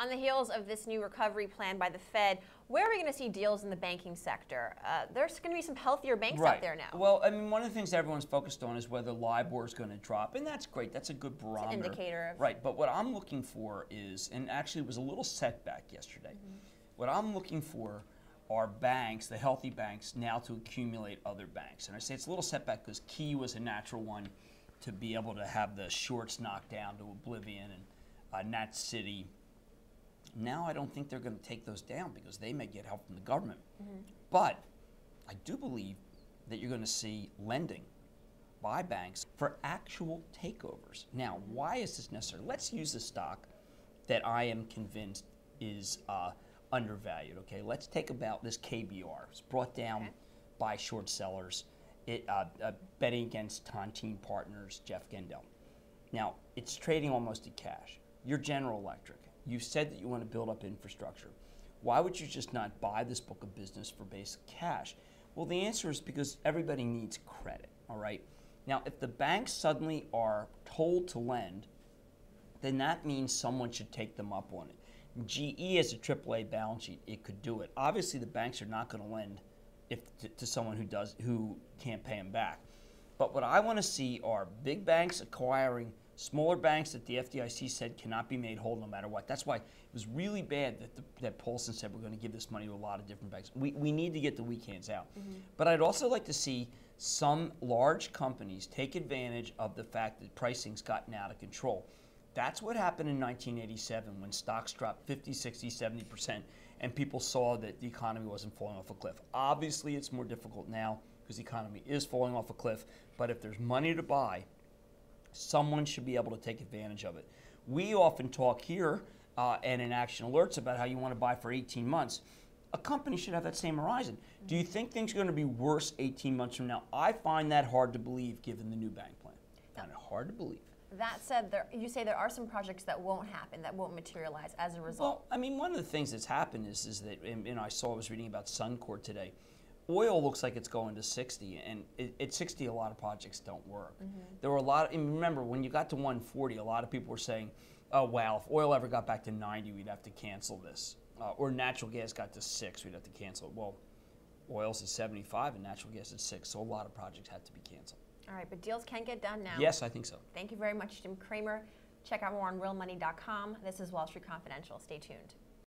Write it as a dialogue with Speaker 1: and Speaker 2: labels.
Speaker 1: On the heels of this new recovery plan by the Fed, where are we going to see deals in the banking sector? There's going to be some healthier banks out there now.
Speaker 2: Well, I mean, one of the things everyone's focused on is whether LIBOR is going to drop, and that's great. That's a good barometer.
Speaker 1: It's an indicator of...
Speaker 2: Right, but what I'm looking for is, and actually it was a little setback yesterday, what I'm looking for are banks, the healthy banks, now to accumulate other banks. And I say it's a little setback because Key was a natural one to be able to have the shorts knocked down to oblivion, and Nat City. Now I don't think they're going to take those down because they may get help from the government. But I do believe that you're going to see lending by banks for actual takeovers. Now, why is this necessary? Let's use a stock that I am convinced is undervalued. Okay, let's take about this KBR. It's brought down by short sellers. It betting against Tontine Partners, Jeff Gendel. Now, it's trading almost at cash. You're General Electric. You said that you want to build up infrastructure. Why would you just not buy this book of business for basic cash? Well, the answer is because everybody needs credit, all right? Now, if the banks suddenly are told to lend, then that means someone should take them up on it. GE has a AAA balance sheet. It could do it. Obviously, the banks are not going to lend to someone who can't pay them back. But what I want to see are big banks acquiring smaller banks that the FDIC said cannot be made whole no matter what. That's why it was really bad that Paulson said we're going to give this money to a lot of different banks. We need to get the weak hands out. But I'd also like to see some large companies take advantage of the fact that pricing's gotten out of control. That's what happened in 1987 when stocks dropped 50, 60, 70%, and people saw that the economy wasn't falling off a cliff. Obviously, it's more difficult now because the economy is falling off a cliff, but if there's money to buy, someone should be able to take advantage of it. We often talk here and in Action Alerts about how you want to buy for 18 months. A company should have that same horizon. Do you think things are going to be worse 18 months from now? I find that hard to believe given the new bank plan. I find it hard to believe.
Speaker 1: That said, you say there are some projects that won't happen, that won't materialize as a result.
Speaker 2: Well, I mean, one of the things that's happened is that, and I was reading about Suncor today, oil looks like it's going to 60, and at 60, a lot of projects don't work. There were a lot, and remember, when you got to 140, a lot of people were saying, oh, wow, if oil ever got back to 90, we'd have to cancel this. Or natural gas got to 6, we'd have to cancel it. Well, oil's at 75 and natural gas at 6, so a lot of projects had to be canceled.
Speaker 1: All right, but deals can get done now.
Speaker 2: Yes, I think so.
Speaker 1: Thank you very much, Jim Cramer. Check out more on realmoney.com. This is Wall Street Confidential. Stay tuned.